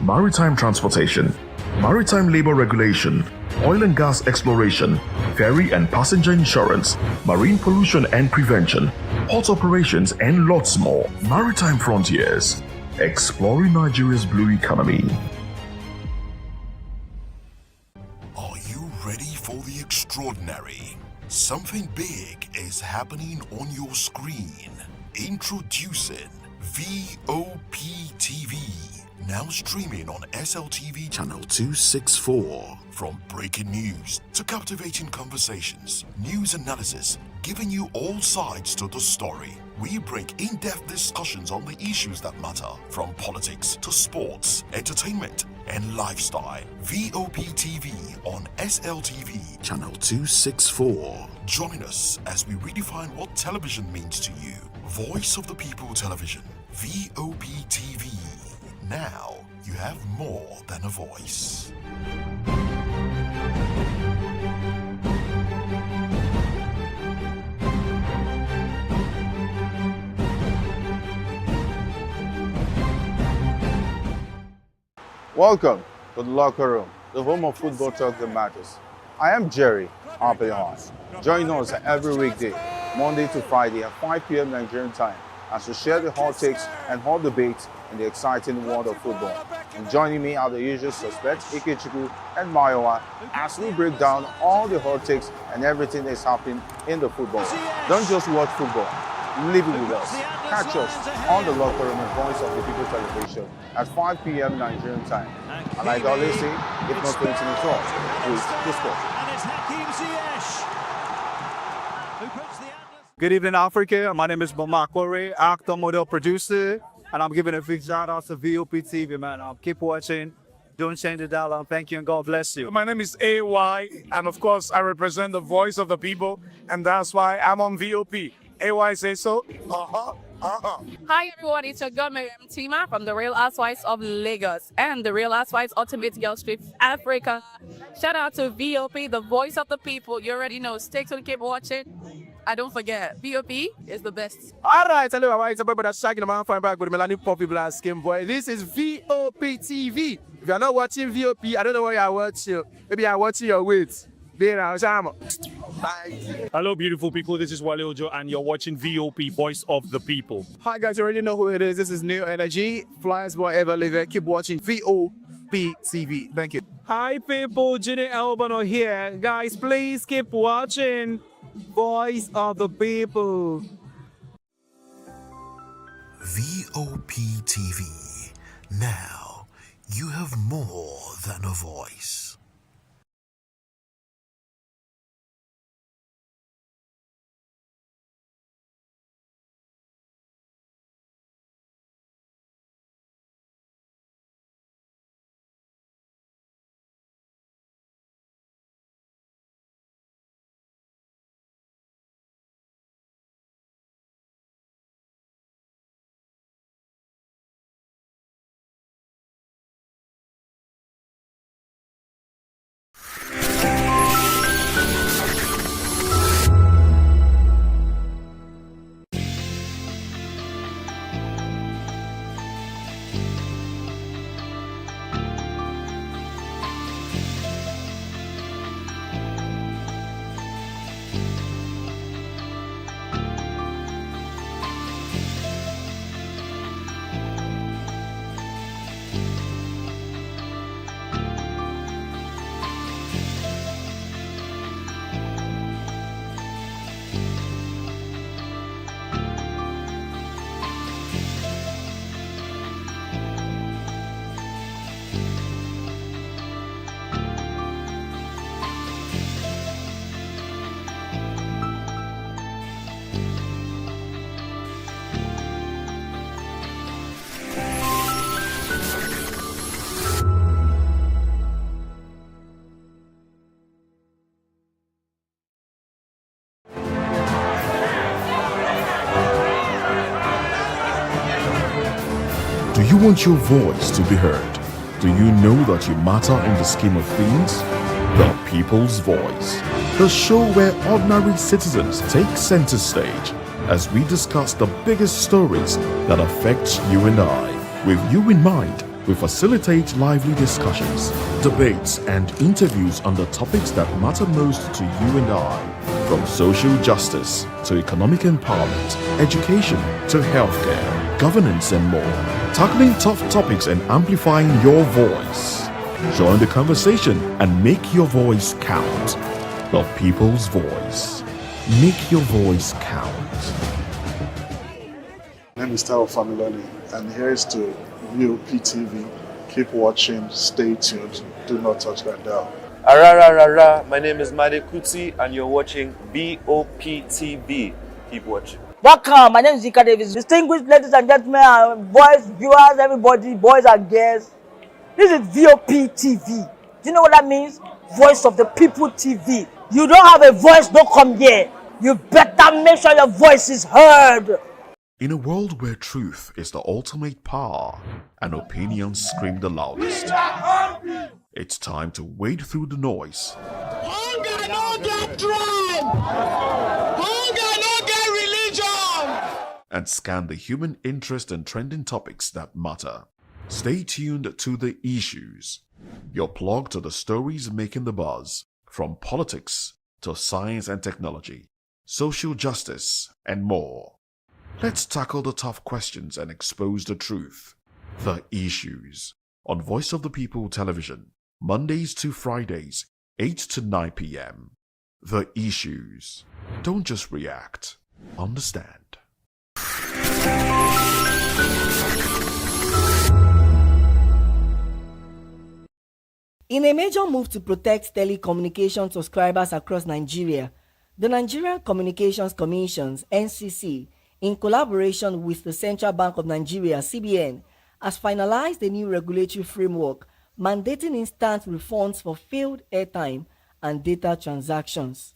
maritime transportation, maritime labor regulation, oil and gas exploration, ferry and passenger insurance, marine pollution and prevention, port operations, and lots more. Maritime Frontiers, exploring Nigeria's blue economy. Are you ready for the extraordinary? Something big is happening on your screen. Introducing VOP TV. Now streaming on SLTV channel 264. From breaking news to captivating conversations, news analysis, giving you all sides to the story. We bring in-depth discussions on the issues that matter, from politics to sports, entertainment, and lifestyle. VOP TV on SLTV channel 264. Join us as we redefine what television means to you. Voice of the People Television, VOP TV. Now you have more than a voice. Welcome to the locker room, the home of football talk that matters. I am Jerry Apelon. Join us every weekday, Monday to Friday at 5 p.m. Nigerian time, as we share the hot takes and hot debates in the exciting world of football. And joining me are the usual suspects, Ikechukwu and Mayowa, as we break down all the hot takes and everything that's happening in the football. Don't just watch football, live it with us. Catch us on the locker room and Voice of the People Television at 5 p.m. Nigerian time. And like I always say, if not 20 minutes off, please discuss. Good evening, Africa. My name is Bamakore, actor, model, producer, and I'm giving a big shout out to VOP TV, man. Keep watching. Don't change the dial. Thank you and God bless you. My name is AY, and of course, I represent the voice of the people, and that's why I'm on VOP. AY say so. Hi everyone, it's your girl Miriam Tima from the Real Housewives of Lagos and the Real Housewives Ultimate Girls Trip Africa. Shout out to VOP, the voice of the people. You already know. Stay tuned, keep watching. And don't forget, VOP is the best. All right, hello, it's about that shaking the man fine back with Melanie Poppy Black Skin Boy. This is VOP TV. If you're not watching VOP, I don't know why you're watching. Maybe you're watching your weight. Bye. Hello, beautiful people. This is Wale Ojo, and you're watching VOP, Voice of the People. Hi, guys. You already know who it is. This is New Energy. Flyers boy ever live. Keep watching VOP TV. Thank you. Hi, people. Ginny Albano here. Guys, please keep watching Voice of the People. VOP TV. Now you have more than a voice. Do you want your voice to be heard? Do you know that you matter in the scheme of things? The People's Voice, the show where ordinary citizens take center stage as we discuss the biggest stories that affect you and I, with you in mind We facilitate lively discussions, debates, and interviews on the topics that matter most to you and I, from social justice to economic empowerment, education to healthcare, governance, and more. Tackling tough topics and amplifying your voice. Join the conversation and make your voice count. The people's voice. Make your voice count. My name is Tao Familoni, and here is to VOP TV. Keep watching, stay tuned, do not touch that dial. Arararara, my name is Made Kuti, and you're watching VOP TV. Keep watching. Welcome, my name is Zika Davis. Distinguished ladies and gentlemen, boys, viewers, everybody, boys and girls. This is VOP TV. Do you know what that means? Voice of the People TV. You don't have a voice, don't come here. You better make sure your voice is heard. In a world where truth is the ultimate power and opinions scream the loudest, it's time to wade through the noise. Hunger no get tribe. Hunger no get religion. And scan the human interest and trending topics that matter. Stay tuned to The Issues, your plug to the stories making the buzz, from politics to science and technology, social justice, and more. Let's tackle the tough questions and expose the truth. The Issues on Voice of the People Television, Mondays to Fridays, 8 to 9 p.m. The Issues. Don't just react, understand. In a major move to protect telecommunication subscribers across Nigeria, the Nigerian Communications Commission (NCC), in collaboration with the Central Bank of Nigeria (CBN), has finalized a new regulatory framework mandating instant refunds for failed airtime and data transactions.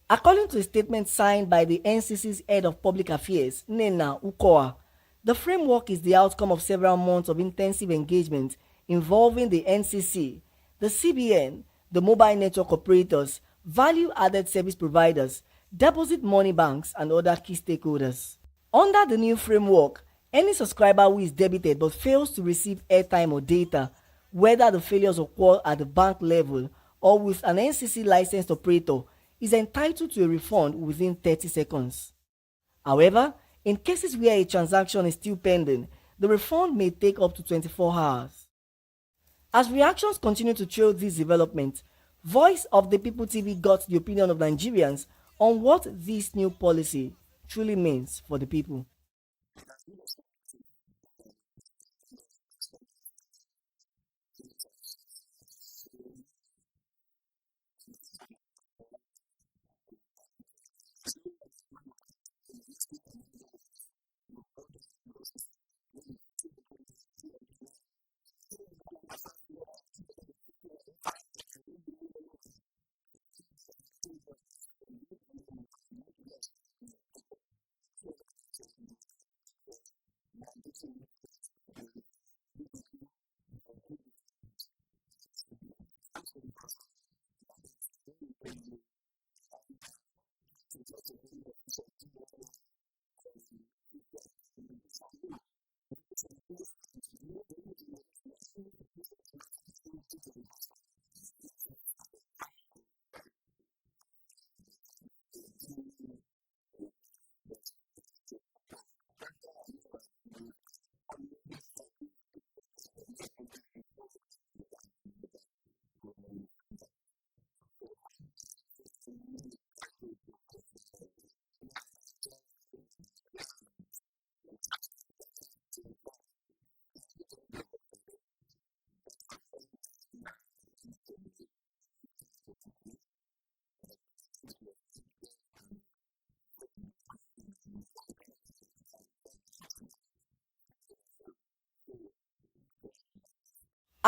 According to a statement signed by the NCC's Head of Public Affairs, Nena Ukoa, the framework is the outcome of several months of intensive engagement involving the NCC, the CBN, the mobile network operators, value-added service providers, deposit money banks, and other key stakeholders. Under the new framework, any subscriber who is debited but fails to receive airtime or data, whether the failures occur at the bank level or with an NCC licensed operator, is entitled to a refund within 30 seconds. However, in cases where a transaction is still pending, the refund may take up to 24 hours. As reactions continue to trail these developments, Voice of the People TV got the opinion of Nigerians on what this new policy truly means for the people.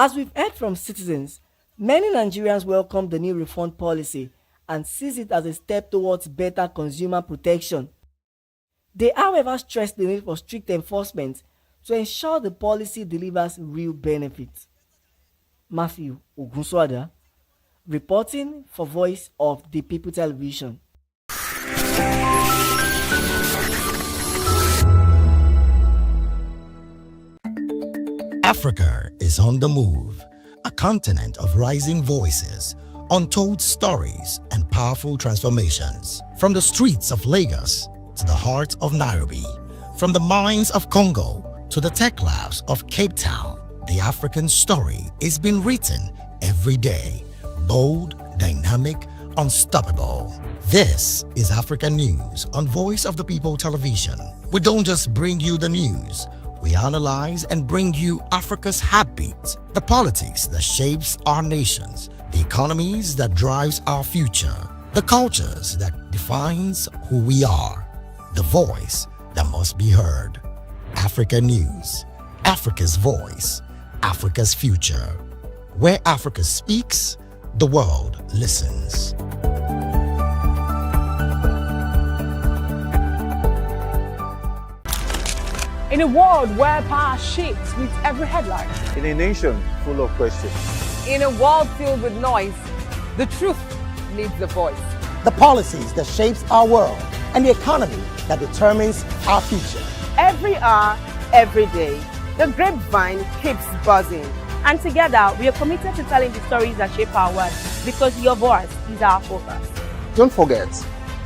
As we've heard from citizens, many Nigerians welcome the new refund policy and sees it as a step towards better consumer protection. They, however, stress the need for strict enforcement to ensure the policy delivers real benefits. Matthew Ogunswada, reporting for Voice of the People Television. Africa is on the move, a continent of rising voices, untold stories, and powerful transformations. From the streets of Lagos to the heart of Nairobi, from the mines of Congo to the tech labs of Cape Town, the African story is being written every day. Bold, dynamic, unstoppable. This is African News on Voice of the People Television. We don't just bring you the news. We analyze and bring you Africa's heartbeat, the politics that shapes our nations, the economies that drives our future, the cultures that defines who we are, the voice that must be heard. Africa News, Africa's voice, Africa's future. Where Africa speaks, the world listens. In a world where power shifts with every headline. In a nation full of questions. In a world filled with noise, the truth needs a voice. The policies that shapes our world and the economy that determines our future. Every hour, every day, the grapevine keeps buzzing. And together, we are committed to telling the stories that shape our world, because your voice is our focus. Don't forget,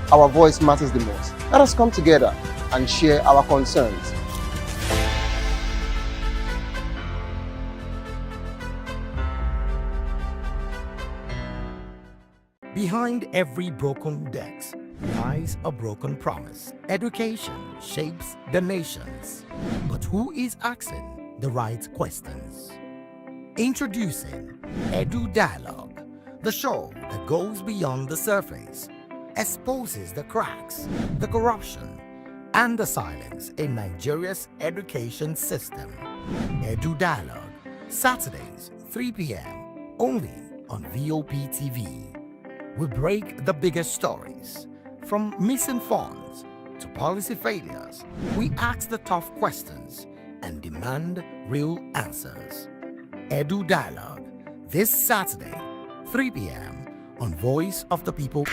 our voice matters the most. Let us come together and share our concerns. Behind every broken desk lies a broken promise. Education shapes the nations. But who is asking the right questions? Introducing Edu Dialogue, the show that goes beyond the surface, exposes the cracks, the corruption, and the silence in Nigeria's education system. Edu Dialogue, Saturdays, 3 p.m., only on VOP TV. We break the biggest stories, from missing funds to policy failures. We ask the tough questions and demand real answers. Edu Dialogue, this Saturday, 3 p.m. on Voice of the People.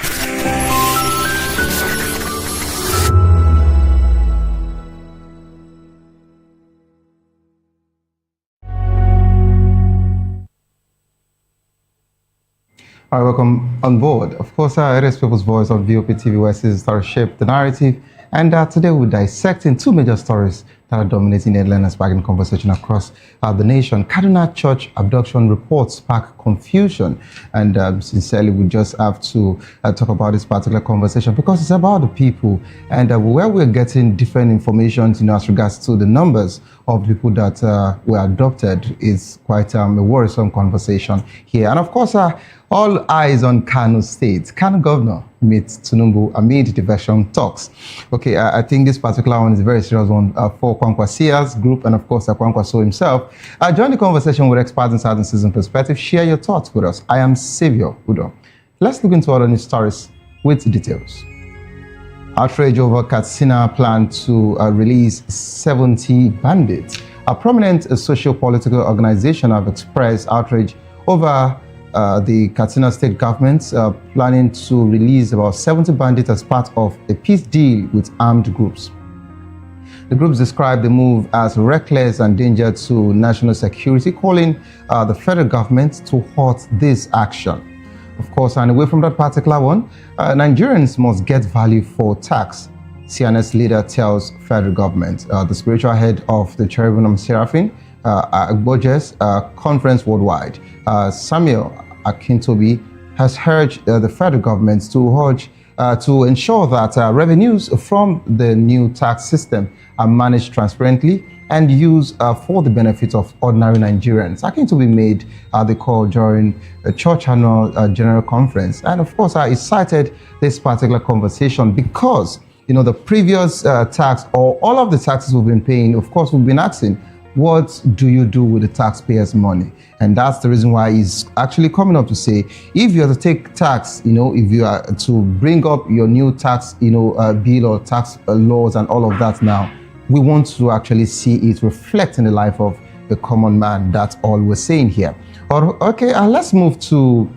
All right, welcome on board. Of course, it is People's Voice on VOP TV, where seasons start to shape the narrative. And today we're dissecting two major stories that are dominating the headline and sparking conversation across the nation. Kaduna Church abduction reports spark confusion. And sincerely, we just have to talk about this particular conversation because it's about the people. And where we're getting different information, as regards to the numbers of people that were adopted is quite a worrisome conversation here. And of course, all eyes on Kano State. Kano Governor meets Tinubu amid diversion talks. Okay, I think this particular one is a very serious one for Kwankwasia's group and, of course, Kwankwaso himself. Join the conversation with experts inside the season perspective. Share your thoughts with us. I am Savior Udo. Let's look into other news stories with details. Outrage over Katsina plan to release 70 bandits. A prominent socio-political organization have expressed outrage over the Katsina state government planning to release about 70 bandits as part of a peace deal with armed groups. The groups described the move as reckless and danger to national security, calling the federal government to halt this action. Of course, and away from that particular one, Nigerians must get value for tax, CNS leader tells federal government. The spiritual head of the Cherubim and Seraphim Agboje's conference worldwide, Samuel Akintobi, has urged the federal government to ensure that revenues from the new tax system are managed transparently and used for the benefit of ordinary Nigerians. Akintobi made the call during a church annual general conference, and of course, he cited this particular conversation because the previous tax, or all of the taxes we've been paying, of course, we've been asking, what do you do with the taxpayers' money? And that's the reason why he's actually coming up to say, if you are to take tax, if you are to bring up your new tax, bill or tax laws and all of that now, we want to actually see it reflect in the life of the common man. That's all we're saying here. Okay, let's move to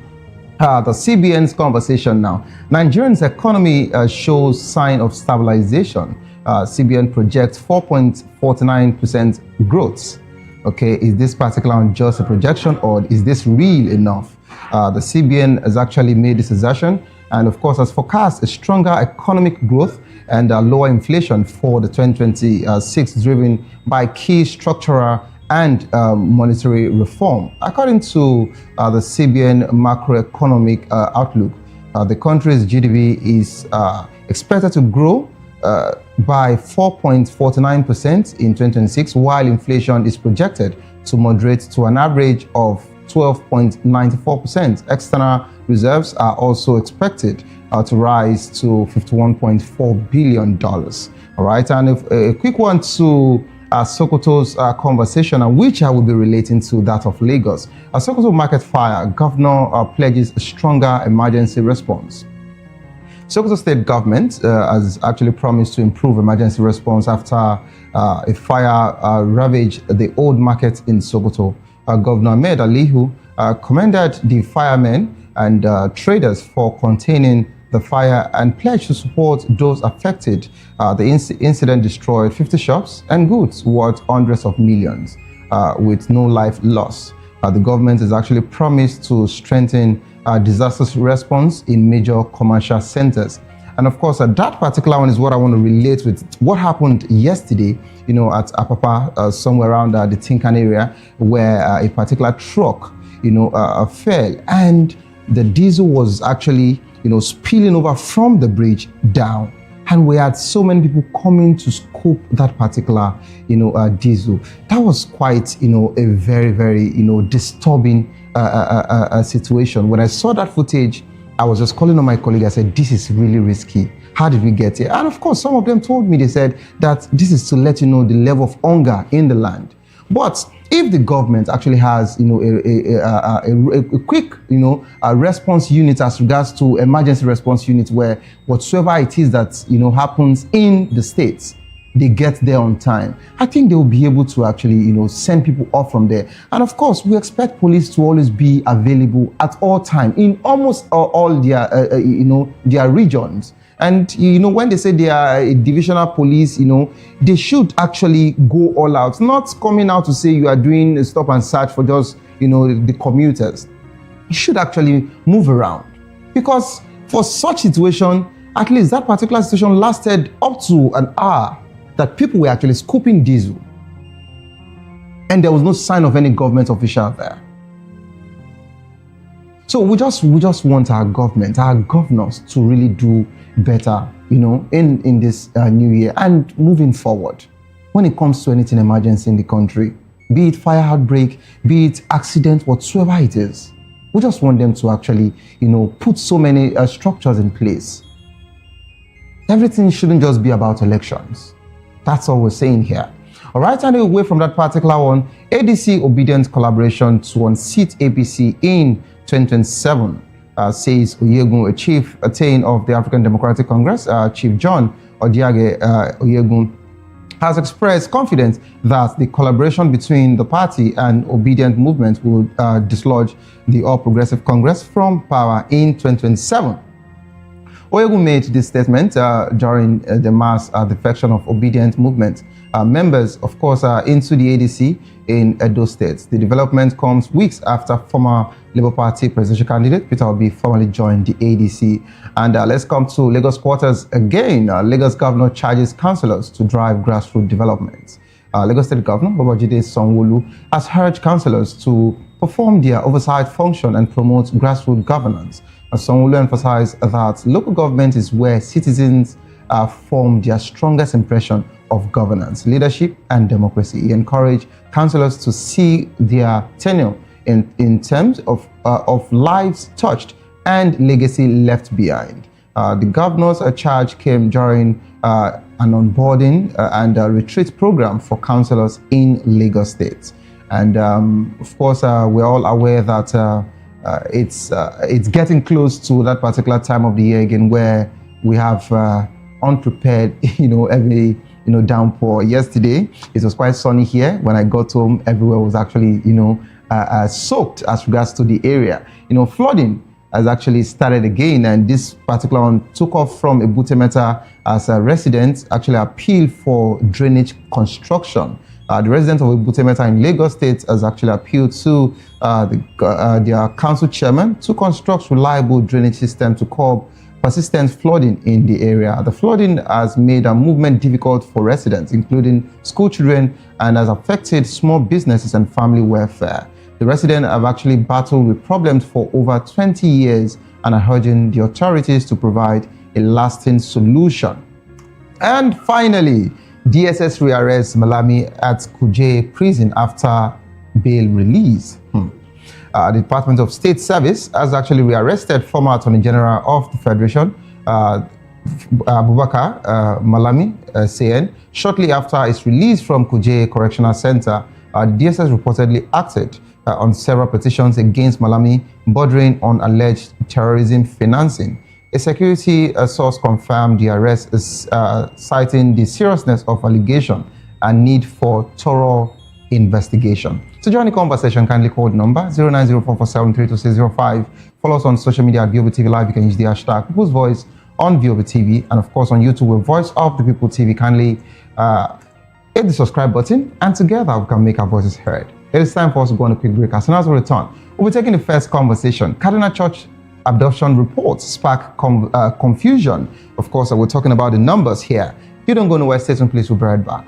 the CBN's conversation now. Nigeria's economy shows sign of stabilization. CBN projects 4.49% growth. Okay, is this particular one just a projection, or is this real enough? The CBN has actually made this assertion, and of course has forecast a stronger economic growth and lower inflation for the 2026, driven by key structural and monetary reform. According to the CBN macroeconomic outlook, the country's GDP is expected to grow by 4.49% in 2026, while inflation is projected to moderate to an average of 12.94%. External reserves are also expected to rise to $51.4 billion. All right, and a quick one to Sokoto's conversation, and which I will be relating to that of Lagos. Sokoto market fire, governor pledges a stronger emergency response. Sokoto state government has actually promised to improve emergency response after a fire ravaged the old market in Sokoto. Governor Ahmed Alihu commended the firemen and traders for containing the fire and pledged to support those affected. The incident destroyed 50 shops and goods worth hundreds of millions with no life loss. The government has actually promised to strengthen disaster response in major commercial centers. And of course, that particular one is what I want to relate with what happened yesterday, at Apapa, somewhere around the Tinkan area, where a particular truck, fell, and the diesel was actually, spilling over from the bridge down. And we had so many people coming to scoop that particular, diesel. That was quite, a very, very, disturbing situation. When I saw that footage, I was just calling on my colleague. I said, this is really risky. How did we get here? And of course, some of them told me, they said that this is to let you know the level of hunger in the land. But if the government actually has, a quick, response unit as regards to emergency response unit, where whatsoever it is that, happens in the states, they get there on time, I think they will be able to actually, send people off from there. And of course, we expect police to always be available at all time in almost all their, their regions. And, when they say they are a divisional police, they should actually go all out, not coming out to say you are doing a stop and search for just, the commuters. You should actually move around, because for such situation, at least that particular situation lasted up to an hour, that people were actually scooping diesel, and there was no sign of any government official there. So we just want our government, our governors, to really do better, in this new year and moving forward. When it comes to anything emergency in the country, be it fire outbreak, be it accident, whatsoever it is, we just want them to actually, put so many structures in place. Everything shouldn't just be about elections. That's all we're saying here. All right, and away from that particular one, ADC obedient collaboration to unseat APC in 2027, says Oyegun, a chief attain of the African Democratic Congress. Chief John Odiage Oyegun has expressed confidence that the collaboration between the party and obedient movement will dislodge the All Progressive Congress from power in 2027. Oyegun made this statement during the mass defection of obedient movement members, of course, into the ADC in Edo State. The development comes weeks after former Labour Party presidential candidate Peter Obi formally joined the ADC. And let's come to Lagos quarters again. Lagos governor charges councillors to drive grassroots development. Lagos State Governor Babajide Sanwo-Olu has urged councillors to perform their oversight function and promote grassroots governance. Sanwo-Olu emphasized that local government is where citizens form their strongest impression of governance, leadership, and democracy. He encouraged councillors to see their tenure in terms of lives touched and legacy left behind. The governor's charge came during an onboarding and retreat program for councillors in Lagos State. And of course, we're all aware that it's getting close to that particular time of the year again, where we have unprepared, heavy, downpour. Yesterday, it was quite sunny here. When I got home, everywhere was actually, soaked as regards to the area. Flooding has actually started again, and this particular one took off from Ebutemeta as a resident actually appealed for drainage construction. The resident of Butemeta in Lagos State has actually appealed to their council chairman to construct reliable drainage system to curb persistent flooding in the area. The flooding has made a movement difficult for residents, including school children, and has affected small businesses and family welfare. The residents have actually battled with problems for over 20 years and are urging the authorities to provide a lasting solution. And finally, DSS rearrests Malami at Kuje prison after bail release. The Department of State Service has actually rearrested former Attorney General of the Federation, Abubakar Malami CN, shortly after his release from Kuje Correctional Center. DSS reportedly acted on several petitions against Malami bordering on alleged terrorism financing. A security source confirmed the arrest, citing the seriousness of allegation and need for thorough investigation. To join the conversation, kindly call the number 09044732605. Follow us on social media at VOB TV Live. You can use the hashtag People's Voice on VOB TV, and of course on YouTube, we're Voice of the People TV. Kindly hit the subscribe button, and together we can make our voices heard. It is time for us to go on a quick break. As soon as we return, we'll be taking the first conversation. Kaduna Church abduction reports spark confusion. Of course, we're talking about the numbers here. If you don't go nowhere, stay tuned, please. We'll be right back.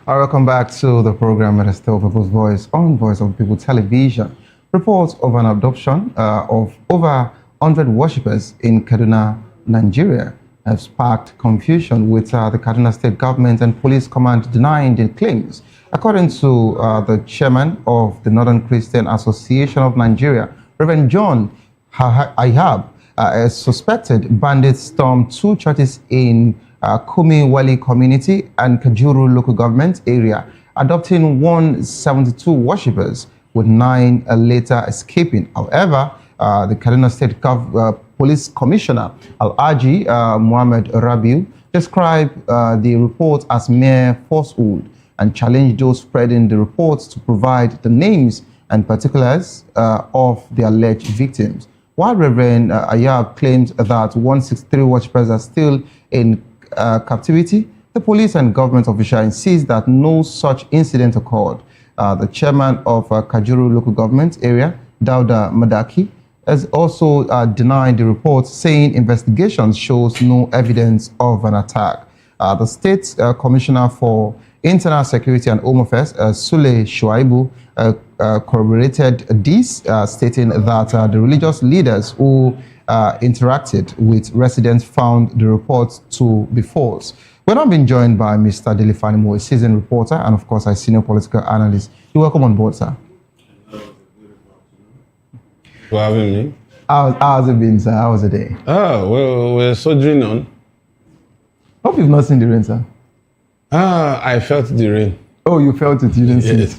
Welcome back to the program at Still People's Voice on Voice of People Television. Reports of an abduction of over 100 worshippers in Kaduna, Nigeria have sparked confusion, with the Kaduna State government and police command denying the claims. According to the chairman of the Northern Christian Association of Nigeria, Reverend John Ihab, a suspected bandits stormed two churches in Kumi Wali community and Kajuru local government area, adopting 172 worshippers, with 9 later escaping. However, the Kaduna State Police Commissioner Al-Aji Muhammad Rabiu described the report as mere falsehood and challenged those spreading the reports to provide the names and particulars of the alleged victims. While Reverend Ayab claims that 163 worshippers are still in captivity, the police and government official insist that no such incident occurred. The chairman of Kajuru local government area, Dauda Madaki, has also denied the report, saying investigations shows no evidence of an attack. The state commissioner for internal security and home affairs, Sule Shuaibu, corroborated this, stating that the religious leaders who interacted with residents found the report to be false. We're now being joined by Mr. Delifanimo, a seasoned reporter and, of course, a senior political analyst. You're welcome on board, sir. For having me. How's it been, sir? How was the day? Well, we're sojourning on. Hope you've not seen the rain, sir. I felt the rain. Oh, you felt it, you didn't see it.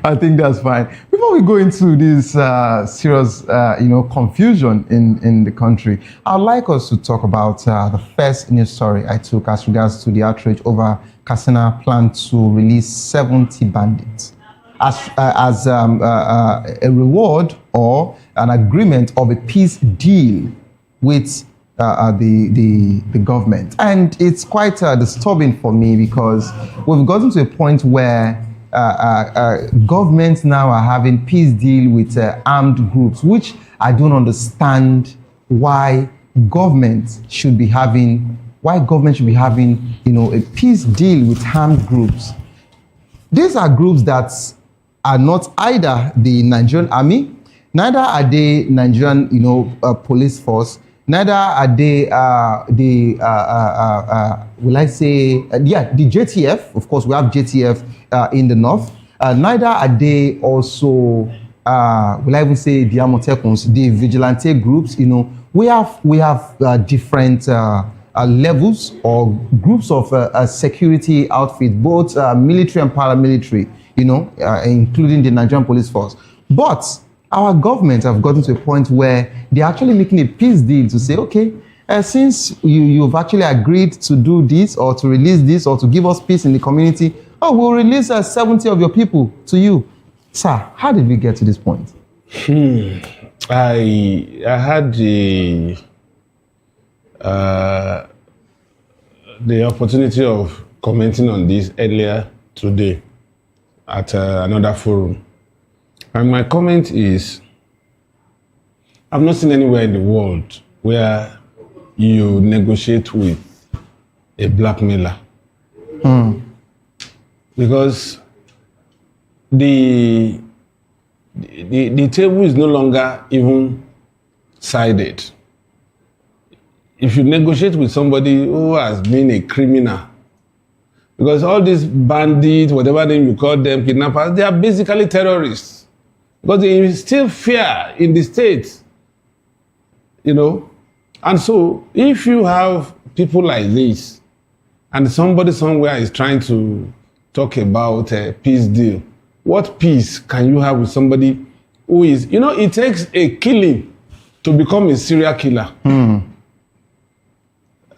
I think that's fine. Before we go into this serious, confusion in the country, I'd like us to talk about the first news story I took as regards to the outrage over Katsina plan to release 70 bandits as a reward or an agreement of a peace deal with the government. And it's quite disturbing for me, because we've gotten to a point where governments now are having peace deal with armed groups, which I don't understand why government should be having a peace deal with armed groups. These are groups that are not either the Nigerian army, neither are they Nigerian police force, neither are they the JTF. Of course, we have JTF in the north. Neither are they also, will I even say, the Amotekons, the vigilante groups. We have different levels or groups of security outfits, both military and paramilitary, including the Nigerian police force. But our government have gotten to a point where they're actually making a peace deal to say, okay, since you've actually agreed to do this or to release this or to give us peace in the community, we'll release 70 of your people to you. Sir, how did we get to this point? I had the opportunity of commenting on this earlier today at another forum. And my comment is, I've not seen anywhere in the world where you negotiate with a blackmailer. Because the table is no longer even sided. If you negotiate with somebody who has been a criminal, because all these bandits, whatever name you call them, kidnappers, they are basically terrorists. Because they instill fear in the state, And so, if you have people like this, and somebody somewhere is trying to talk about a peace deal, what peace can you have with somebody who is, it takes a killing to become a serial killer.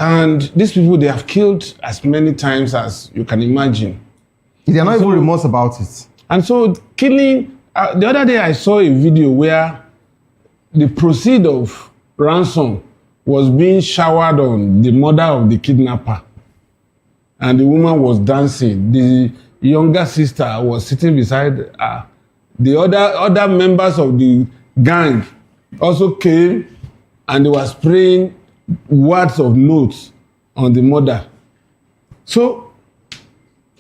And these people, they have killed as many times as you can imagine. They are not even remorse about it. And so, killing, the other day I saw a video where the proceeds of ransom was being showered on the mother of the kidnapper. And the woman was dancing. The younger sister was sitting beside her. The other members of the gang also came and they were spraying words of notes on the mother. So,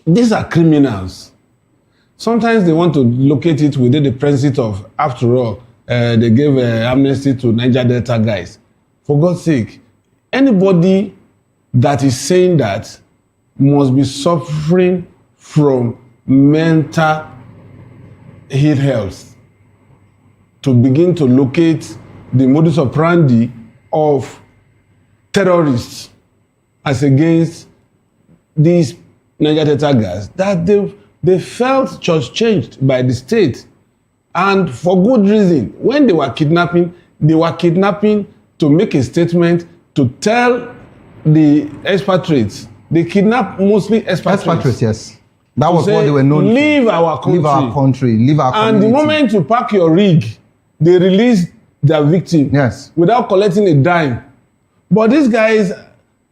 these are criminals. Sometimes they want to locate it within the premises of, after all, they gave amnesty to Niger Delta guys. For God's sake, anybody that is saying that must be suffering from mental ill health to begin to locate the modus operandi of terrorists as against these Niger Delta guys, that they felt changed by the state, and for good reason. When they were kidnapping to make a statement to tell the expatriates. They kidnap mostly expatriates. Expatriates, yes. That was what they were known leave for. Our country. Leave our country. Leave our community. And the moment you pack your rig, they release their victim. Yes. Without collecting a dime. But these guys,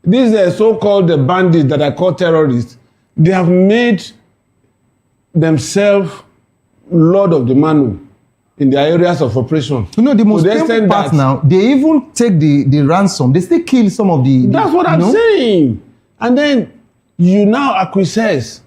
these so-called bandits that are called terrorists, they have made themselves lord of the manu in their areas of operation. The most painful part now, they even take the ransom. They still kill some of the... That's what I'm saying. And then you now acquiesce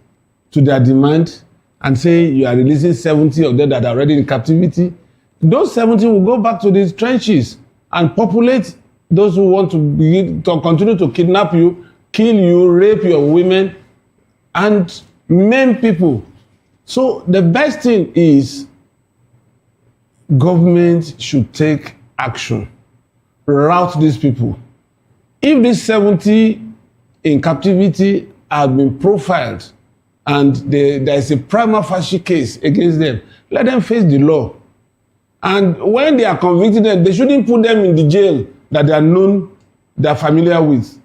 to their demand and say you are releasing 70 of them that are already in captivity. Those 70 will go back to these trenches and populate those who want to continue to kidnap you, kill you, rape your women, and maim people. So the best thing is government should take action, route these people. If these 70 in captivity have been profiled and there is a prima facie case against them, let them face the law. And when they are convicted, they shouldn't put them in the jail that they are familiar with.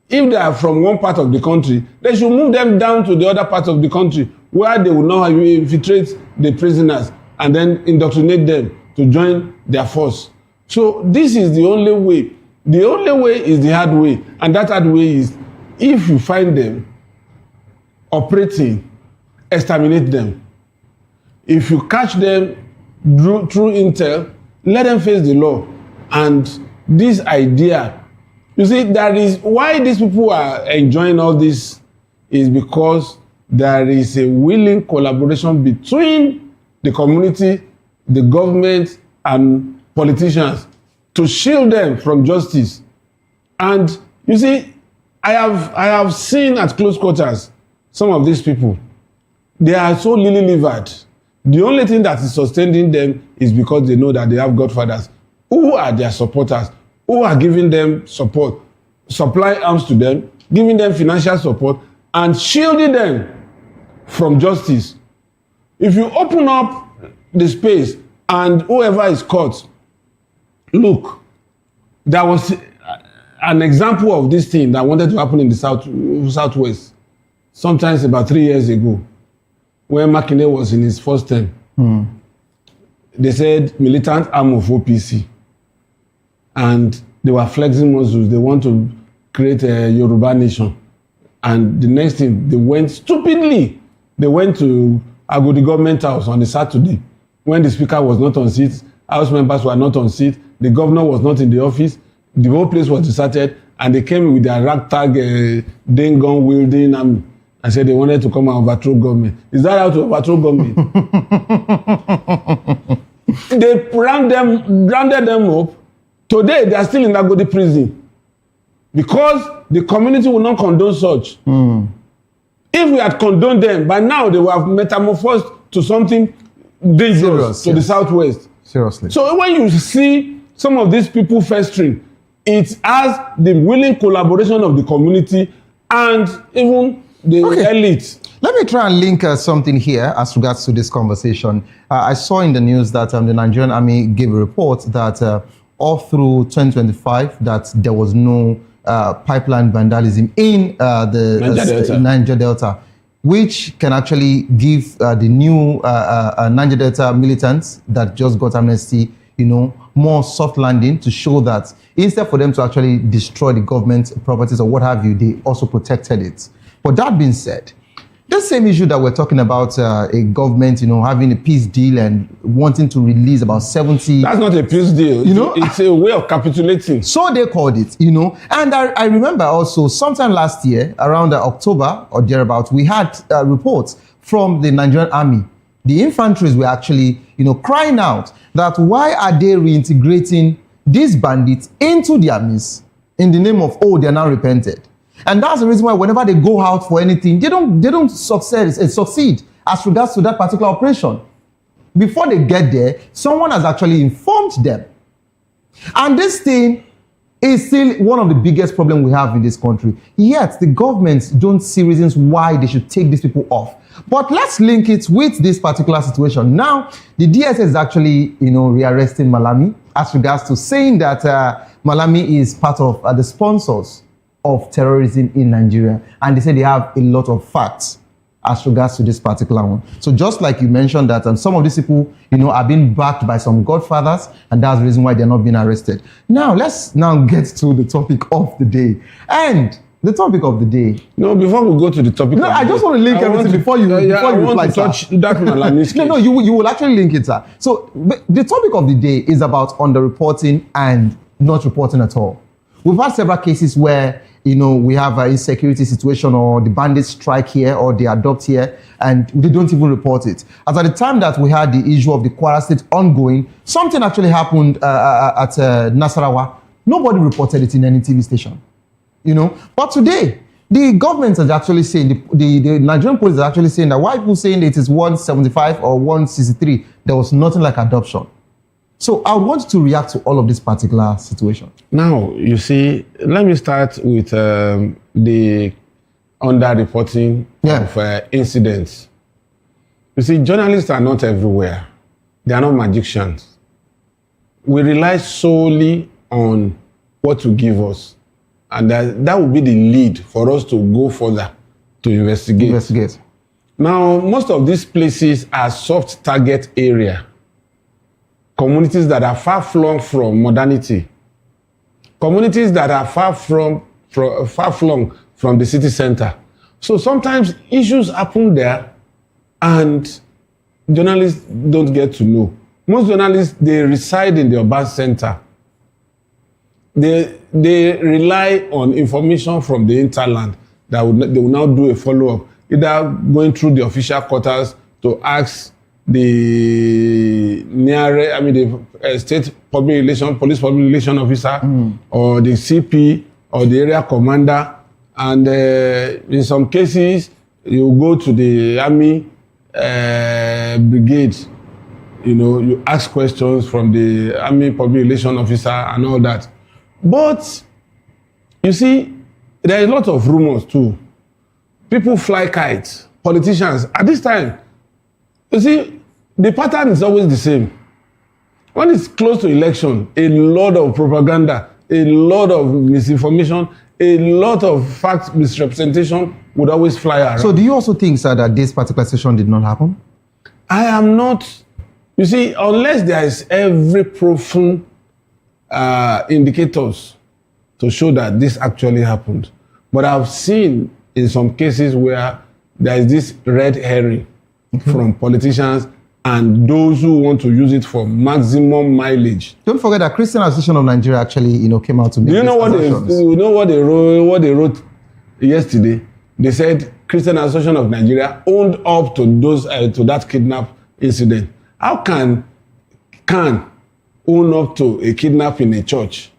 If they are from one part of the country, they should move them down to the other part of the country where they will now infiltrate the prisoners and then indoctrinate them to join their force. So this is the only way. The only way is the hard way. And that hard way is, if you find them operating, exterminate them. If you catch them through intel, let them face the law. And this idea, you see, that is why these people are enjoying all this, is because there is a willing collaboration between the community, the government, and politicians to shield them from justice. And you see, I have seen at close quarters some of these people. They are so lily-livered. The only thing that is sustaining them is because they know that they have godfathers who are their supporters, who are giving them support. supplying arms to them, giving them financial support, and shielding them from justice. If you open up the space and whoever is caught, look, there was an example of this thing that wanted to happen in the southwest, sometimes about 3 years ago, when Makinde was in his first term. They said militant arm of OPC, and they were flexing muscles. They want to create a Yoruba nation. And the next thing, they went stupidly. They went to Agodi government house on a Saturday when the speaker was not on seat, house members were not on seat, the governor was not in the office, the whole place was deserted, and they came with their ragtag, gun wielding army and said they wanted to come and overthrow government. Is that how to overthrow government? They rounded them up. Today, they are still in Agodi prison because the community will not condone such. If we had condoned them, by now they would have metamorphosed to something dangerous to the southwest. Seriously. So when you see some of these people festering, it has the willing collaboration of the community and even the elite. Let me try and link something here as regards to this conversation. I saw in the news that the Nigerian Army gave a report that all through 2025 that there was no pipeline vandalism in the Niger Delta, which can actually give the new Niger Delta militants that just got amnesty, more soft landing to show that instead for them to actually destroy the government properties or what have you, they also protected it. But that being said, the same issue that we're talking about, a government, having a peace deal and wanting to release about 70... That's not a peace deal. It's a way of capitulating. So they called it, And I remember also, sometime last year, around October or thereabout, we had reports from the Nigerian Army. The infantries were actually, crying out that why are they reintegrating these bandits into their midst in the name of, they are now repented. And that's the reason why whenever they go out for anything, they don't succeed as regards to that particular operation. Before they get there, someone has actually informed them. And this thing is still one of the biggest problems we have in this country. Yet the governments don't see reasons why they should take these people off. But let's link it with this particular situation. Now, the DSS is actually, rearresting Malami as regards to saying that Malami is part of the sponsors of terrorism in Nigeria, and they say they have a lot of facts as regards to this particular one. So just like you mentioned that some of these people, are being backed by some godfathers, and that's the reason why they're not being arrested. Now, let's get to the topic of the day. And the topic of the day... No, before we go to the topic I just want to link everything before you reply, touch that Malami's case. No, you will actually link it, sir. So the topic of the day is about underreporting and not reporting at all. We've had several cases where we have an insecurity situation or the bandits strike here or they adopt here and they don't even report it. As at the time that we had the issue of the Kwara State ongoing, something actually happened at Nasarawa. Nobody reported it in any TV station. But today, the government is actually saying, the Nigerian police is actually saying that why people saying it is 175 or 163, there was nothing like adoption. So I want to react to all of this particular situation. Now, you see, let me start with the underreporting of incidents. You see, journalists are not everywhere. They are not magicians. We rely solely on what to give us. And that will be the lead for us to go further to investigate. Now, most of these places are soft target area. Communities that are far flung from modernity. Communities that are far flung from the city center. So sometimes issues happen there and journalists don't get to know. Most journalists, they reside in the urban center. They rely on information from the hinterland that they will now do a follow-up, either going through the official quarters to ask the state police public relation officer, or the CP, or the area commander, and in some cases, you go to the army brigade. You ask questions from the army public relation officer and all that. But You see, there are a lot of rumors too. People fly kites, politicians. At this time, you see, the pattern is always the same. When it's close to election, a lot of propaganda, a lot of misinformation, a lot of fact misrepresentation would always fly around. So do you also think, sir, that this particular session did not happen? I am not, you see, unless there is every proven indicators to show that this actually happened. But I've seen in some cases where there is this red herring from politicians and those who want to use it for maximum mileage. Don't forget that Christian Association of Nigeria actually, came out to make Do you know what they wrote yesterday? They said Christian Association of Nigeria owned up to that kidnap incident. How can own up to a kidnap in a church?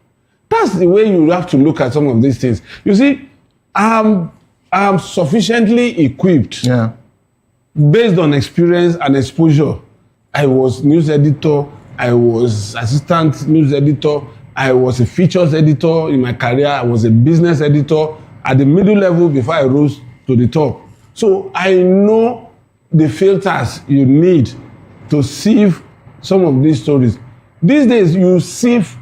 That's the way you have to look at some of these things. You see, I'm sufficiently equipped based on experience and exposure. I was news editor, I was assistant news editor, I was a features editor in my career, I was a business editor at the middle level before I rose to the top. So I know the filters you need to sieve some of these stories. These days, you sieve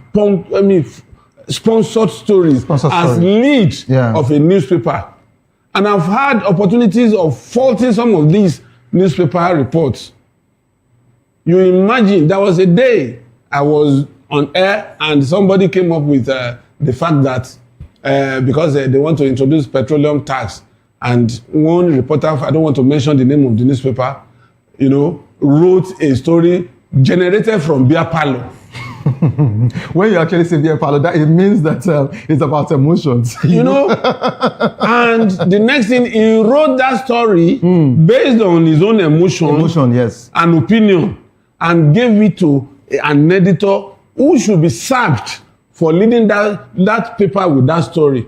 sponsored stories as lead of a newspaper. And I've had opportunities of faulting some of these newspaper reports. You imagine, there was a day I was on air and somebody came up with the fact that because they want to introduce petroleum tax, and one reporter, I don't want to mention the name of the newspaper, wrote a story generated from beer parlor. When you actually say beer parlor, that it means that it's about emotions. And the next thing, he wrote that story based on his own emotion, yes, and opinion, and gave it to an editor who should be sacked for leading that paper with that story.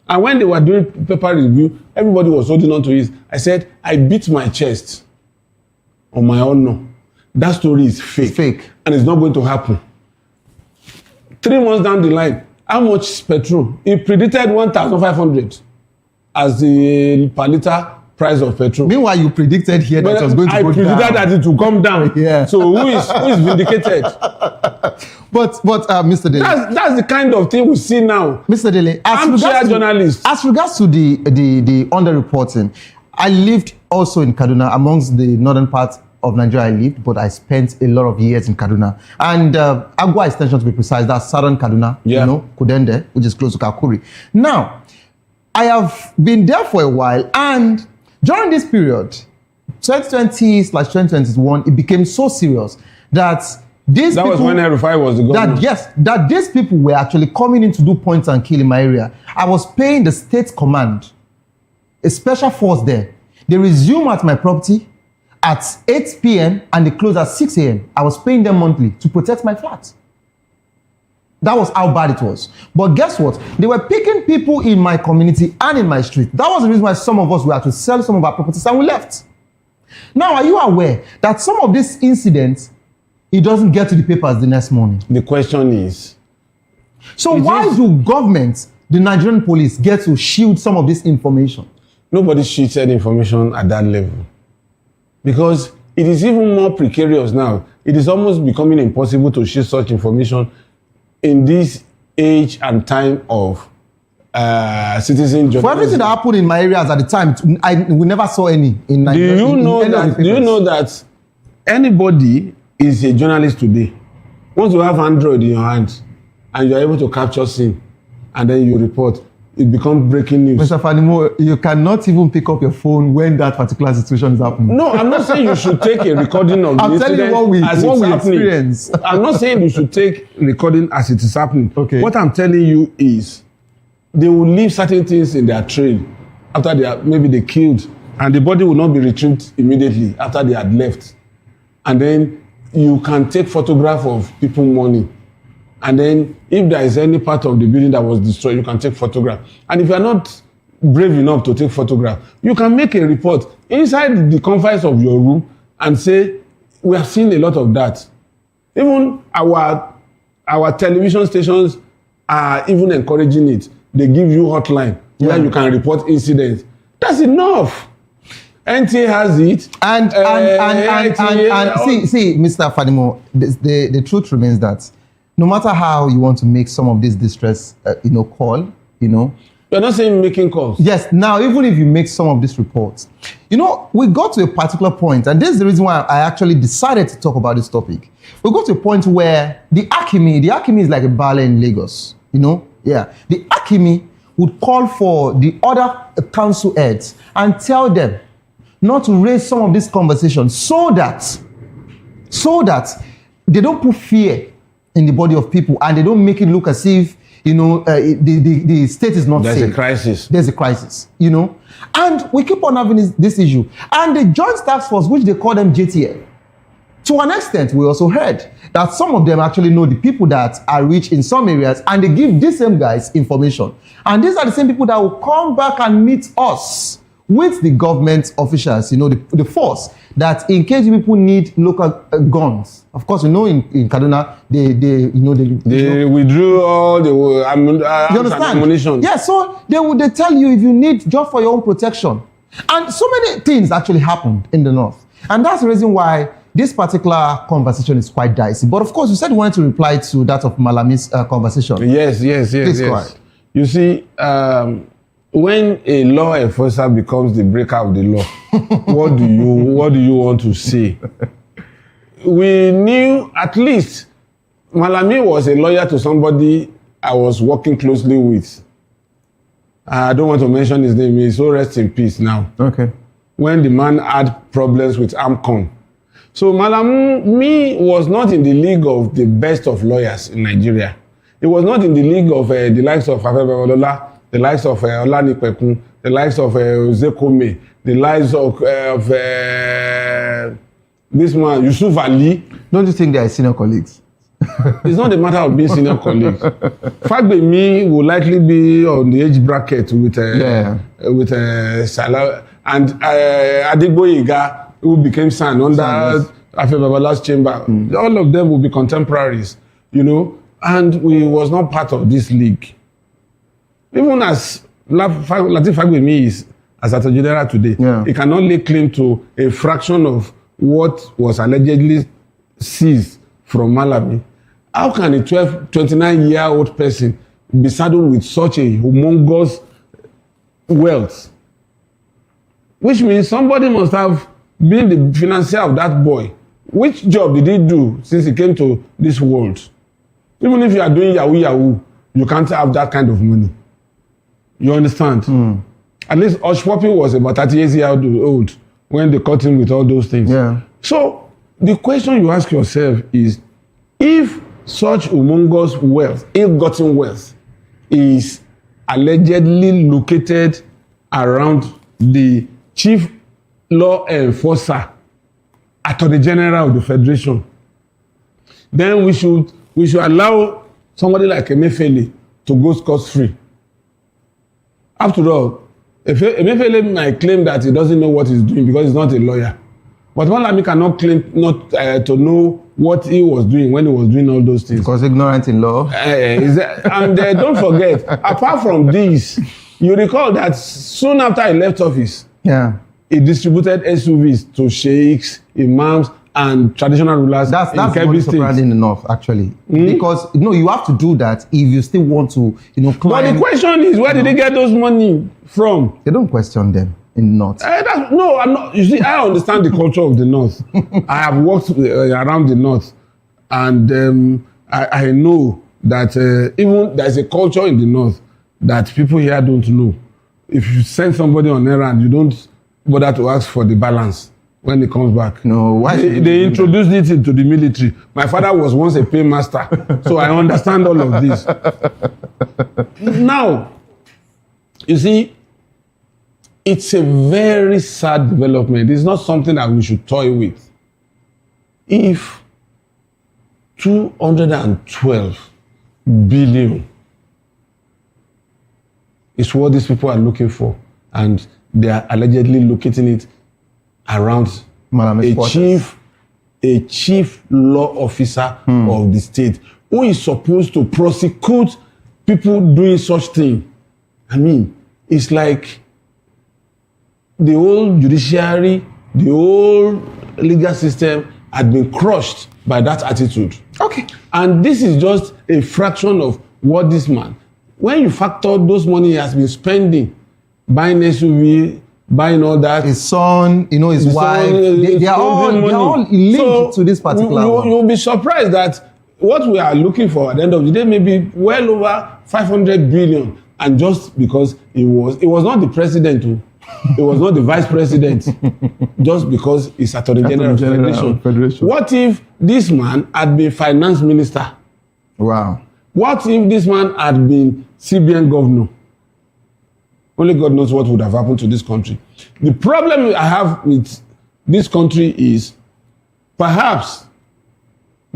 And when they were doing paper review, everybody was holding on to it. I said, I beat my chest on my honor. That story is fake. And it's not going to happen. 3 months down the line, how much is petrol? He predicted 1,500 as the per liter price of petrol. Meanwhile, you predicted here that it was going to go down. I predicted that it would come down. Yeah. So who is vindicated? But Mr. Dele, that's the kind of thing we see now. Mr. Dele, as regards to the underreporting, I lived also in Kaduna, amongst the northern part of Nigeria I lived, but I spent a lot of years in Kaduna. And Agua Extension, to be precise, that's southern Kaduna, Kudende, which is close to Kakuri. Now, I have been there for a while, and during this period, 2020/2021, it became so serious that that was when El-Rufai was the governor. That these people were actually coming in to do point and kill in my area. I was paying the state command, a special force there. They resume at my property at 8 p.m. and they close at 6 a.m. I was paying them monthly to protect my flat. That was how bad it was. But guess what? They were picking people in my community and in my street. That was the reason why some of us were to sell some of our properties and we left. Now, are you aware that some of these incidents, it doesn't get to the papers the next morning? The question is... So why do governments, the Nigerian police, get to shield some of this information? Nobody shielded information at that level. Because it is even more precarious now. It is almost becoming impossible to shield such information in this age and time of citizen journalism. For everything that happened in my areas at the time, we never saw any in Nigeria. Do you know that anybody is a journalist today? Once you have Android in your hands and you are able to capture scene and then you report, it becomes breaking news. Mr. Fanimo, you cannot even pick up your phone when that particular situation is happening. No, I'm not saying you should take a recording of the incident. I'm telling you what we experience. I'm not saying you should take recording as it is happening. Okay. What I'm telling you is they will leave certain things in their trail after maybe they killed, and the body will not be retrieved immediately after they had left. And then you can take photograph of people mourning. And then if there is any part of the building that was destroyed, you can take photograph. And if you are not brave enough to take photograph, you can make a report inside the confines of your room and say, we have seen a lot of that. Even our television stations are even encouraging it. they give you hotline where you can report incidents. That's enough. NTA has it. And see, Mr. Fadimo, the truth remains that no matter how you want to make some of this distress, call, You're not saying making calls. Yes. Now, even if you make some of these reports, we got to a particular point, and this is the reason why I actually decided to talk about this topic. We got to a point where the Akimi is like a ballet in Lagos, Yeah. The Akimi would call for the other council heads and tell them not to raise some of these conversations so that they don't put fear in the body of people and they don't make it look as if the state is not safe. There's a crisis. There's a crisis, And we keep on having this issue. And the Joint Task Force, which they call them JTF, to an extent, we also heard that some of them actually know the people that are rich in some areas and they give these same guys information. And these are the same people that will come back and meet us with the government officials, the force, that in case people need local guns. Of course, in Kaduna, they withdrew all the arms and ammunition. Yeah, so they tell you if you need just for your own protection. And so many things actually happened in the north. And that's the reason why this particular conversation is quite dicey. But of course, you said you wanted to reply to that of Malami's conversation. Yes. Please go ahead. You see, when a law enforcer becomes the breaker of the law, what do you want to say? We knew at least Malami was a lawyer to somebody I was working closely with. I don't want to mention his name. He's so rest in peace now. Okay. When the man had problems with AMCON. So Malami was not in the league of the best of lawyers in Nigeria. He was not in the league of the likes of Afebe Babalola, the likes of Olanipekun, the likes of Zekome, the likes of this man, Yusuf Ali. Don't you think they are senior colleagues? It's not a matter of being senior colleagues. Fagbemi will likely be on the age bracket with Salah and Adegboyega, who became son under Afebe Babala's chamber. All of them will be contemporaries, and we was not part of this league. Even as Lateef Fagbemi is as Attorney General today, he cannot lay claim to a fraction of what was allegedly seized from Malami. How can a 29-year-old person be saddled with such a humongous wealth? Which means somebody must have been the financier of that boy. Which job did he do since he came to this world? Even if you are doing Yahoo, you can't have that kind of money. You understand? At least Oshpopi was about 30 years old when they caught him with all those things. Yeah. So the question you ask yourself is, if such humongous wealth, ill-gotten wealth, is allegedly located around the chief law enforcer, Attorney General of the Federation, then we should allow somebody like Emefiele to go scot-free. After all, Emefiele might claim that he doesn't know what he's doing because he's not a lawyer. But Malami cannot claim not to know what he was doing when he was doing all those things. Because ignorant in law. And don't forget, apart from this, you recall that soon after he left office, he distributed SUVs to sheikhs, imams, and traditional rulers. That's what is surprising in the north, actually. Because you have to do that if you still want to, climb. But the question is, where did they get those money from? They don't question them in the north. No, I'm not. You see, I understand the culture of the north. I have worked around the north, and I know that even there's a culture in the north that people here don't know. If you send somebody on errand, you don't bother to ask for the balance when he comes back. No, why? They introduced it into the military. My father was once a paymaster, so I understand all of this. Now, you see, it's a very sad development. It's not something that we should toy with. If 212 billion is what these people are looking for, and they are allegedly locating it around a chief law officer of the state who is supposed to prosecute people doing such thing. I mean, it's like the whole judiciary, the whole legal system had been crushed by that attitude. Okay. And this is just a fraction of what this man, when you factor those money he has been spending, buying SUV, buying all that. His son, his wife, they are all linked to this particular one. You'll be surprised that what we are looking for at the end of the day may be well over 500 billion. And just because it was not the president who, it was not the vice president, just because it's Attorney General of the Federation. What if this man had been finance minister? Wow. What if this man had been CBN governor? Only God knows what would have happened to this country. The problem I have with this country is perhaps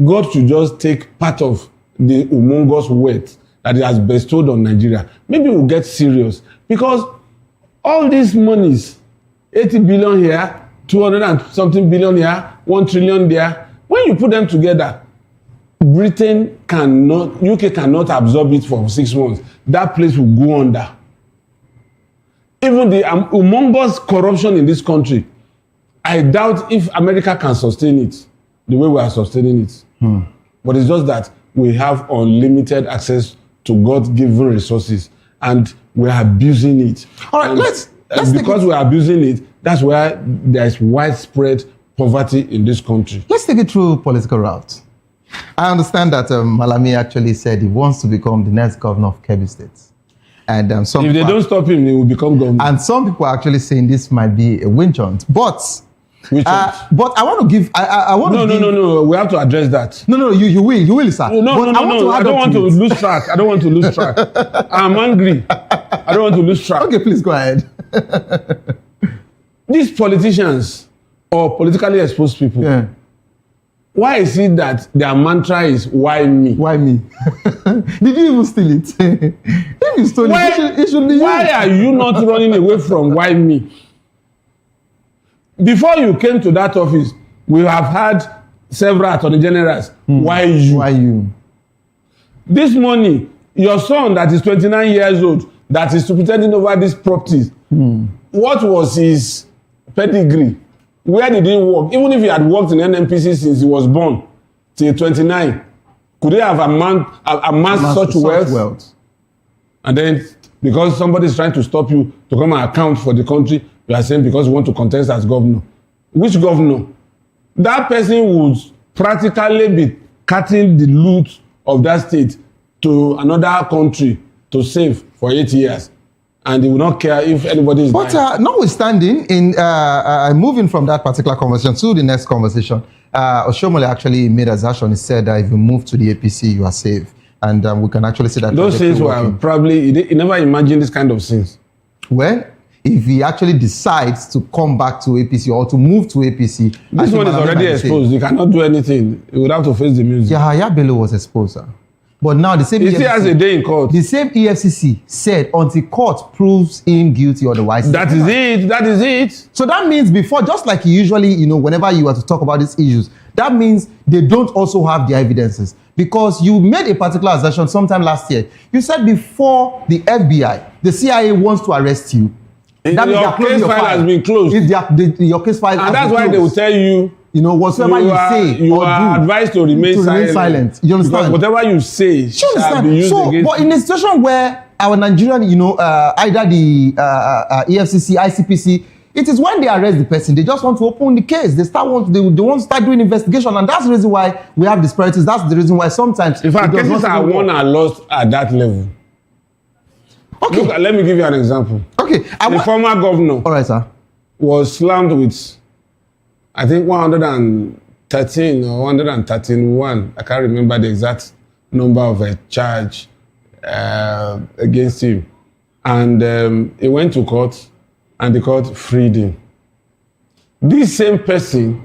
God should just take part of the humongous wealth that he has bestowed on Nigeria. Maybe we'll get serious, because all these monies, 80 billion here, 200 and something billion here, 1 trillion there, when you put them together, UK cannot absorb it for 6 months. That place will go under. Even the humongous corruption in this country, I doubt if America can sustain it the way we are sustaining it. But it's just that we have unlimited access to God-given resources, and we're abusing it. All right, let's because we're abusing it, that's why there's widespread poverty in this country. Let's take it through political route. I understand that Malami actually said he wants to become the next governor of Kebbi State. And if they don't stop him, he will become governor. And some people are actually saying this might be a witch hunt. But I want to give. No. We have to address that. No. You will, sir. No. I don't want to lose track. I'm angry. I don't want to lose track. Okay, please go ahead. These politicians or politically exposed people. Why is it that their mantra is "Why me"? Why me? Did you even steal it? If you stole it, it should be you. Why are you not running away from "Why me"? Before you came to that office, we have had several attorney generals. Why you? Why you? This morning, your son that is 29 years old, that is superintending over these properties, what was his pedigree? Where did he work? Even if he had worked in NNPC since he was born till 29, could he have amassed such wealth? And then, because somebody is trying to stop you to come and account for the country, you are saying because you want to contest as governor. Which governor? That person would practically be cutting the loot of that state to another country to save for 8 years. And he will not care if anybody is dying. But notwithstanding, in moving from that particular conversation to the next conversation, Oshomole actually made a assertion. He said that if you move to the APC, you are safe. And we can actually see that. Those things were probably, he never imagined this kind of things. Well, if he actually decides to come back to APC or to move to APC. This one is already exposed. He cannot do anything. He would have to face the music. Yahaya Bello was exposed, sir. But now the same he still has a day in court. The same EFCC said until court proves him guilty otherwise. That is it. So that means before, just like usually, whenever you are to talk about these issues, that means they don't also have the evidences. Because you made a particular assertion sometime last year. You said before the FBI, the CIA wants to arrest you. That means your case file has been closed. Your case file and that's why they will tell you, whatsoever you say you are advised to remain silent. You understand? Because whatever you say shall be used against you. But in a situation where our Nigerian, either the EFCC, ICPC, it is when they arrest the person, they just want to open the case. They want to start doing investigation, and that's the reason why we have disparities. That's the reason why sometimes. In fact, cases are won and lost at that level. Okay. Look, let me give you an example. Okay. The former governor. All right, sir. Was slammed with, I think, 113 or 131. I can't remember the exact number of a charge against him. And he went to court, and the court freed him. This same person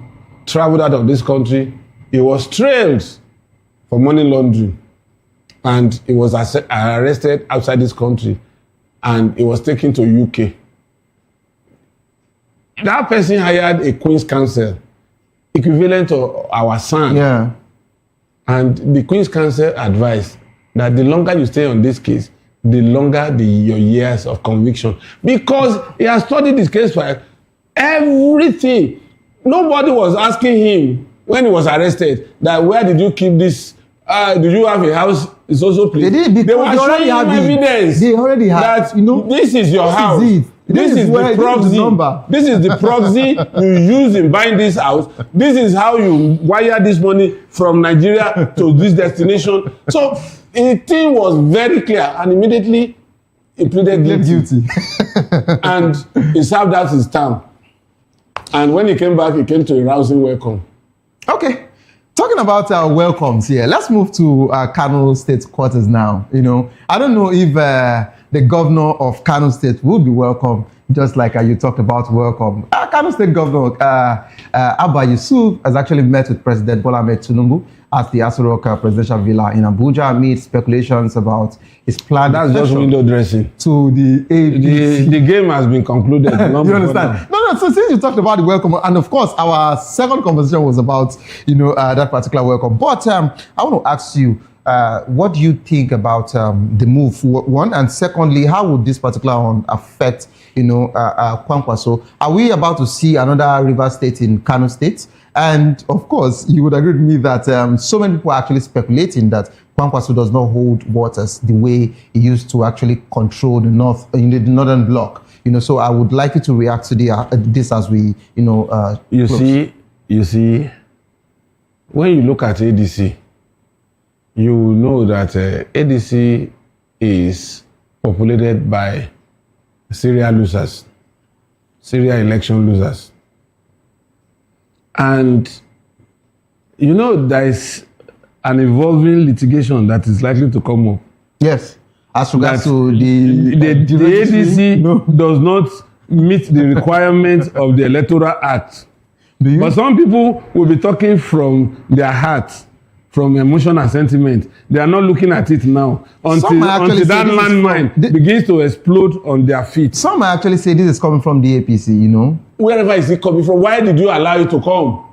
traveled out of this country. He was trailed for money laundering. And he was arrested outside this country. And he was taken to UK. That person hired a Queen's Counsel, equivalent to our son. Yeah. And the Queen's Counsel advised that the longer you stay on this case, the longer your years of conviction. Because he has studied this case file, everything. Nobody was asking him when he was arrested that where did you keep this? Did you have a house? It's also place. They were showing him evidence. They already have that, you know, this is your house. This is the proxy. This is the proxy you use in buying this house. This is how you wire this money from Nigeria to this destination. So the thing was very clear, and immediately he pleaded guilty. And he served out his term. And when he came back, he came to a rousing welcome. Okay. Talking about our welcomes here, let's move to Kano State quarters now. You know, I don't know if the governor of Kano State would be welcome, just like you talked about welcome. Kano State Governor Abba Yusuf has actually met with President Bola Ahmed Tinubu at the Aso Rock presidential villa in Abuja amid speculations about his planned That's just window dressing. To the APC. The game has been concluded. You understand? No. So since you talked about the welcome, and of course our second conversation was about that particular welcome. But I want to ask you, what do you think about the move? One, and secondly, how would this particular one affect Kwankwaso? Are we about to see another river state in Kano State? And of course, you would agree with me that so many people are actually speculating that Kwankwaso does not hold waters the way he used to actually control the northern bloc. So I would like you to react to this as we, You see, when you look at ADC, you know that ADC is populated by serial losers, serial election losers. And there is an evolving litigation that is likely to come up. Yes, as regards to the ADC does not meet the requirements of the Electoral Act. But some people will be talking from their hearts, from emotion and sentiment. They are not looking at it now until that landmine begins to explode on their feet. Some actually say this is coming from the APC, Wherever is it coming from? Why did you allow it to come?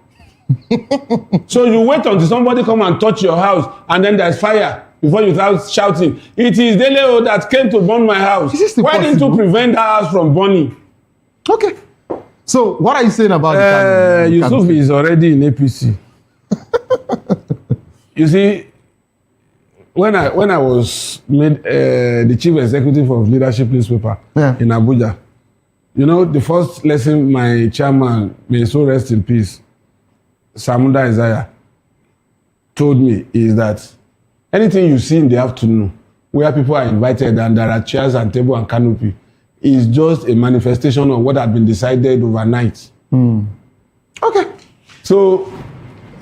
So you wait until somebody come and touch your house and then there's fire before you start shouting, "It is Deleo that came to burn my house." Why didn't you prevent that house from burning? Okay. So what are you saying about Yusuf is already in APC. You see, when I was made the chief executive of Leadership newspaper in Abuja, the first lesson my chairman, may so rest in peace, Samunda Isaiah, told me is that anything you see in the afternoon where people are invited and there are chairs and table and canopy is just a manifestation of what had been decided overnight. Okay. So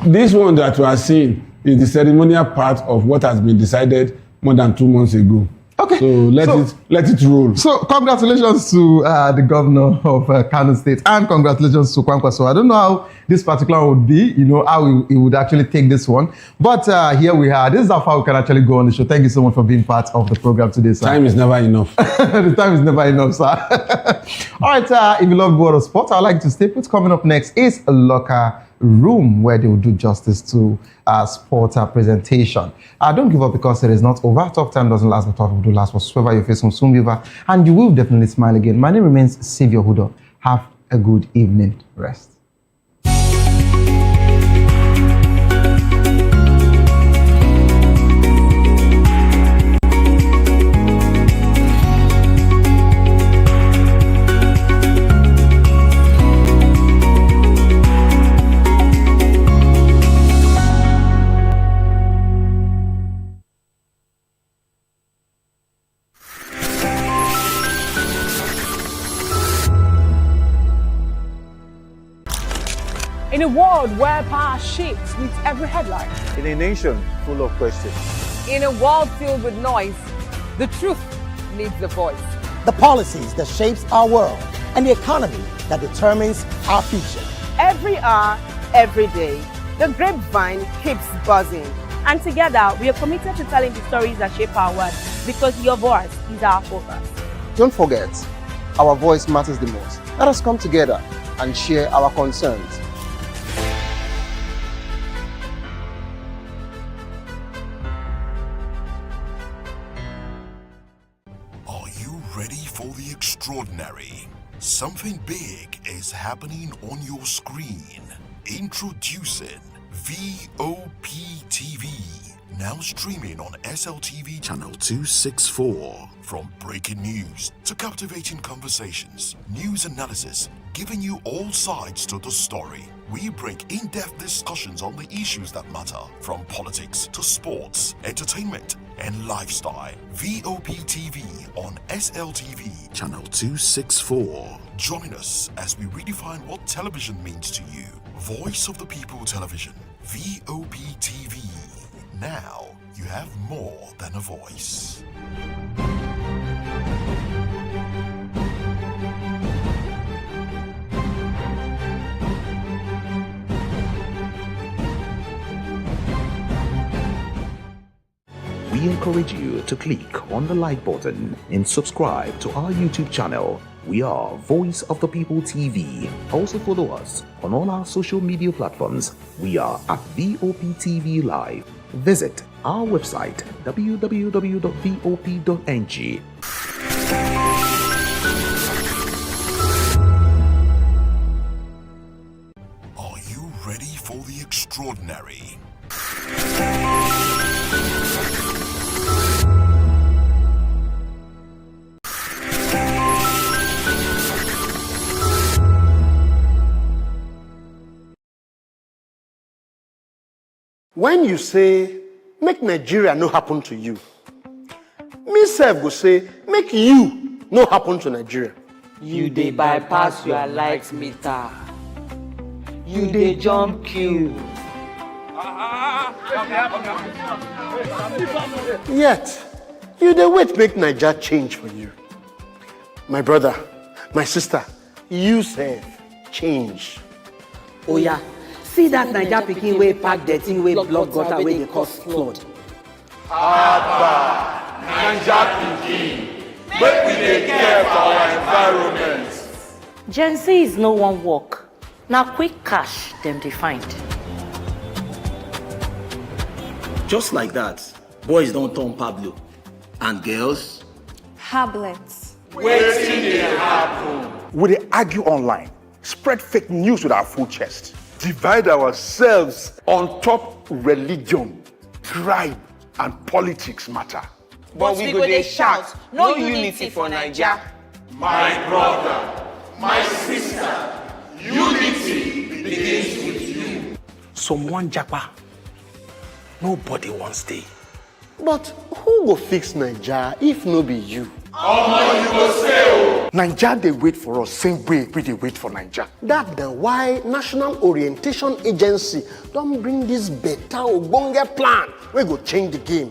this one that we are seeing is the ceremonial part of what has been decided more than 2 months ago. Okay. So let it roll. So congratulations to the governor of Kano State, and congratulations to Kwankwaso. I don't know how this particular one would be, how he would actually take this one. But here we are. This is how far we can actually go on the show. Thank you so much for being part of the program today, sir. Time is never enough. The time is never enough, sir. All right, if you love the world of sports, I'd like to stay put. Coming up next is a locker room where they will do justice to sport presentation. Don't give up, because it is not over. Tough time doesn't last, but tough will do last. Whatsoever you face will soon be over, and you will definitely smile again. My name remains Savior Hudo. Have a good evening. Rest. In a world where power shifts with every headline. In a nation full of questions. In a world filled with noise, the truth needs a voice. The policies that shapes our world and the economy that determines our future. Every hour, every day, the grapevine keeps buzzing. And together, we are committed to telling the stories that shape our world, because your voice is our focus. Don't forget, our voice matters the most. Let us come together and share our concerns. ready for the extraordinary? Something big is happening on your screen. Introducing VOP TV. Now streaming on SLTV channel 264. From breaking news to captivating conversations, news analysis, giving you all sides to the story. We bring in-depth discussions on the issues that matter, from politics to sports, entertainment, and lifestyle. VOP TV on SLTV channel 264. Join us as we redefine what television means to you. Voice of the People Television, VOP TV. Now you have more than a voice. We encourage you to click on the like button and subscribe to our YouTube channel. We are Voice of the People TV. Also follow us on all our social media platforms. We are at VOP TV Live. Visit our website www.vop.ng. Are you ready for the extraordinary? When you say, make Nigeria no happen to you, me sef go say, make you no happen to Nigeria. You dey bypass your light meter. You dey jump queue. Yet, you dey wait make Nigeria change for you. My brother, my sister, you sef change. Oh yeah. See that Naija pikin wey pack dirty wey block gutter wey dey cause flood. Abba, Naija pikin, make we dey care for our environment. Gen Z is no one work. Now quick cash them they find. Just like that, boys don't turn Pablo. And girls? Hablets. Wetin dey happen? We dey argue online, spread fake news with our full chest, divide ourselves on top religion, tribe, and politics matter. But we go dey shout, no unity for Naija. My brother, my sister, unity begins with you. Someone japa, nobody wants stay. But who go fix Naija if no be you? Omo, you go stay o. Naija dey wait for us same way we dey wait for Naija. That's why National Orientation Agency don bring this better ogbonge plan wey go change the game.